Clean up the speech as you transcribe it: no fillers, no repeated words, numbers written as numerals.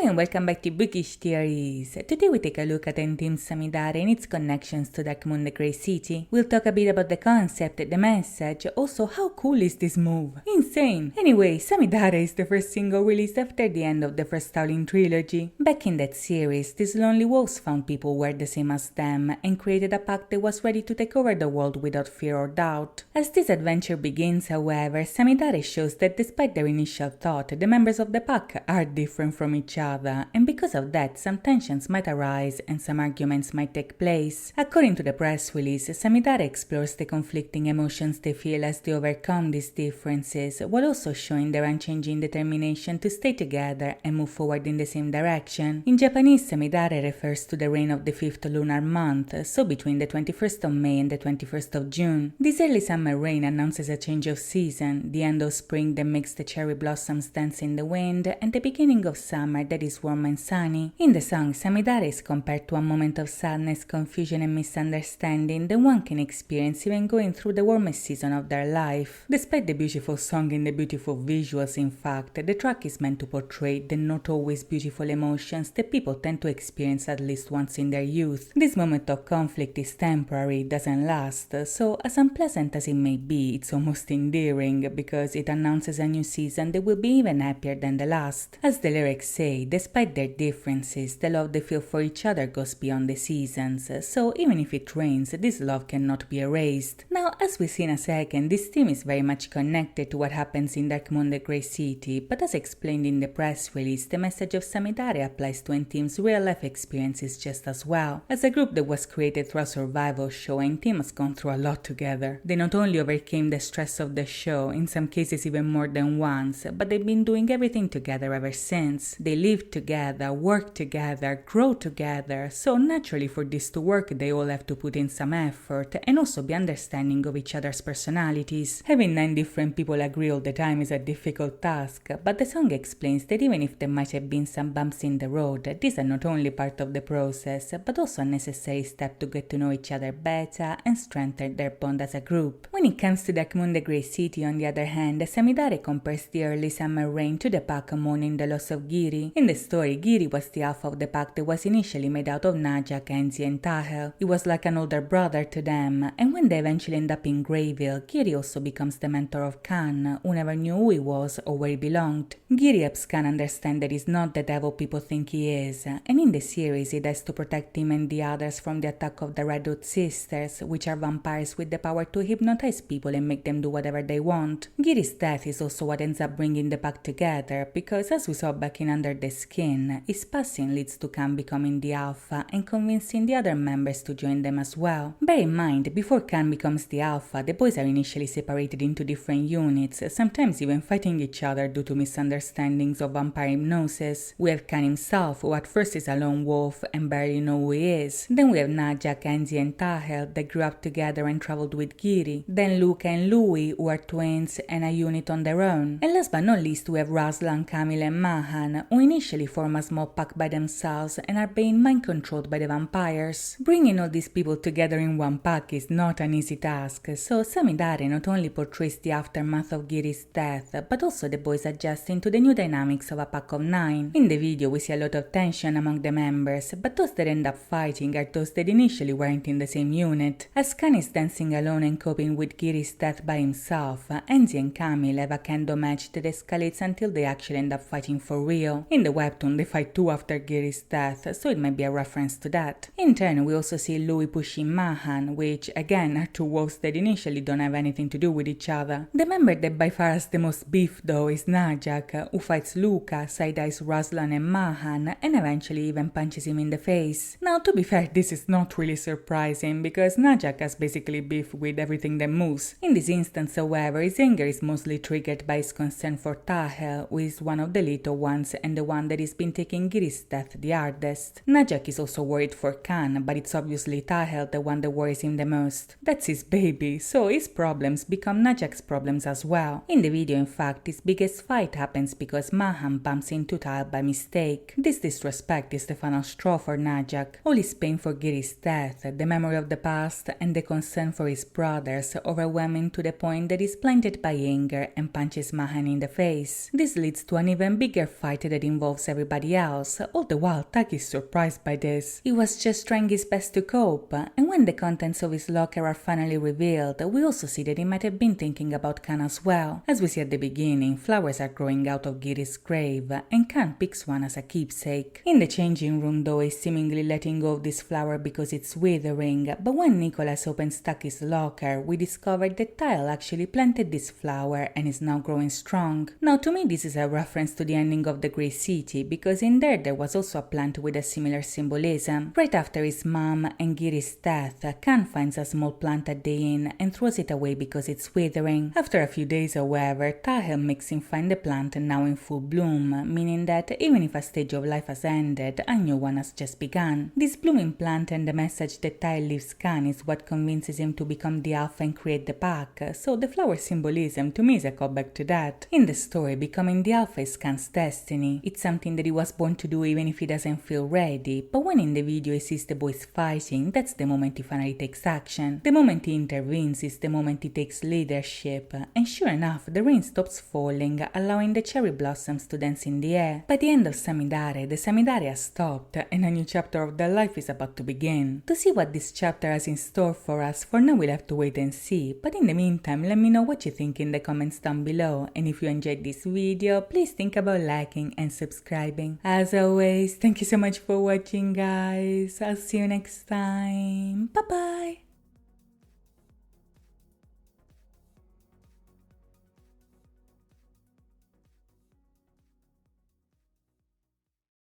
and welcome back to Bookish Theories. Today we take a look at Team Samidare and its connections to Dark Moon the Grey City. We'll talk a bit about the concept, the message, also how cool is this move? Insane! Anyway, Samidare is the first single released after the end of the first Howling trilogy. Back in that series, these lonely wolves found people were the same as them and created a pack that was ready to take over the world without fear or doubt. As this adventure begins, however, Samidare shows that despite their initial thought, the members of the pack are different from each other, and because of that, some tensions might arise and some arguments might take place. According to the press release, Samidare explores the conflicting emotions they feel as they overcome these differences, while also showing their unchanging determination to stay together and move forward in the same direction. In Japanese, Samidare refers to the reign of the 5th lunar month, so between the 21st of May and the 21st of June. This early summer rain announces a change of season, the end of spring that makes the cherry blossoms dance in the wind, and the beginning of summer that is warm and sunny. In the song, Samidare is compared to a moment of sadness, confusion and misunderstanding that one can experience even going through the warmest season of their life. Despite the beautiful song and the beautiful visuals, in fact, the track is meant to portray the not always beautiful emotions that people tend to experience at least once in their youth. This moment of conflict is temporary, it doesn't last, so as unpleasant as it may be, it's almost endearing because it announces a new season that will be even happier than the last. As the lyrics say, despite their differences, the love they feel for each other goes beyond the seasons, so even if it rains, this love cannot be erased. Now, as we see in a second, this theme is very much connected to what happens in Dark Moon the Grey City, but as explained in the press release, the message of Samidare applies to Team's real-life experiences just as well. As a group that was created through a survival show, Team has gone through a lot together. They not only overcame the stress of the show, in some cases even more than once, but they've been doing everything together ever since. They live together, work together, grow together, so naturally for this to work they all have to put in some effort and also be understanding of each other's personalities. Having 9 different people agree all the time is a difficult task, but the song explains that even if there might have been some bumps in the road, these are not only part of the process, but also a necessary step to get to know each other better and strengthen their bond as a group. When it comes to Dark Moon the Grey City, on the other hand, Samidare compares the early summer rain to the pack mourning the loss of Giri. In the story, Giri was the alpha of the pack that was initially made out of Naja, Kenzie and Tahel. He was like an older brother to them, and when they eventually end up in Greyville, Giri also becomes the mentor of Khan, who never knew who he was or where he belonged. Giri helps Khan understand that he's not the devil people think he is, and in the series he does to protect him and the others from the attack of the Redwood Sisters, which are vampires with the power to hypnotize people and make them do whatever they want. Giri's death is also what ends up bringing the pack together, because as we saw back in Under the Skin, his passing leads to Khan becoming the alpha and convincing the other members to join them as well. Bear in mind, before Khan becomes the alpha, the boys are initially separated into different units, sometimes even fighting each other due to misunderstandings of vampire hypnosis. We have Khan himself, who at first is a lone wolf and barely know who he is. Then we have Naja, Kenzie and Tahel that grew up together and traveled with Giri. Then Luca and Louis, who are twins and a unit on their own. And last but not least, we have Razlan, Kamil and Mahan, who initially form a small pack by themselves and are being mind-controlled by the vampires. Bringing all these people together in one pack is not an easy task, so Samidare not only portrays the aftermath of Giri's death, but also the boys adjusting to the new dynamics of a pack of 9. In the video we see a lot of tension among the members, but those that end up fighting are those that initially weren't in the same unit. As Khan is dancing alone and coping with Giri's death by himself, Enzi and Kamil have a kendo match that escalates until they actually end up fighting for real. In the webtoon they fight 2 after Giri's death, so it might be a reference to that. In turn we also see Louis pushing Mahan, which again are 2 wolves that initially don't have anything to do with each other. The member that by far has the most beef though is Najak, who fights Luca, side-eyes Razlan and Mahan, and eventually even punches him in the face. Now to be fair, this is not really surprising because Najak has basically beef with everything that moves. In this instance, however, his anger is mostly triggered by his concern for Tahel, who is one of the little ones and the one that has been taking Giri's death the hardest. Najak is also worried for Khan, but it's obviously Tahel the one that worries him the most. That's his baby, so his problems become Najak's problems as well. In the video, in fact, his biggest fight happens because Mahan bumps into Tahel by mistake. This disrespect is the final straw for Najak. All his pain for Giri's death, the memory of the past, and the concern for his brothers overwhelm him to the point that he's blinded by anger and punches Mahan in the face. This leads to an even bigger fight that involves involves everybody else. All the while, Tak is surprised by this. He was just trying his best to cope, and when the contents of his locker are finally revealed, we also see that he might have been thinking about Khan as well. As we see at the beginning, flowers are growing out of Giri's grave, and Khan picks one as a keepsake. In the changing room though, he's seemingly letting go of this flower because it's withering, but when Nicholas opens Taki's locker, we discover that Tyle actually planted this flower and is now growing strong. Now to me this is a reference to the ending of the Grey City, because in there was also a plant with a similar symbolism. Right after his mom and Giri's death, Khan finds a small plant at the inn and throws it away because it's withering. After a few days however, Tahel makes him find the plant now in full bloom, meaning that even if a stage of life has ended, a new one has just begun. This blooming plant and the message that Tahel leaves Khan is what convinces him to become the Alpha and create the pack, so the flower symbolism to me is a callback to that. In the story, becoming the Alpha is Khan's destiny. It's something that he was born to do even if he doesn't feel ready, but when in the video he sees the boys fighting, that's the moment he finally takes action. The moment he intervenes is the moment he takes leadership, and sure enough, the rain stops falling, allowing the cherry blossoms to dance in the air. By the end of Samidare, the Samidare has stopped, and a new chapter of their life is about to begin. To see what this chapter has in store for us, for now we'll have to wait and see, but in the meantime, let me know what you think in the comments down below, and if you enjoyed this video, please think about liking and subscribing. As always, thank you so much for watching guys, I'll see you next time, bye bye!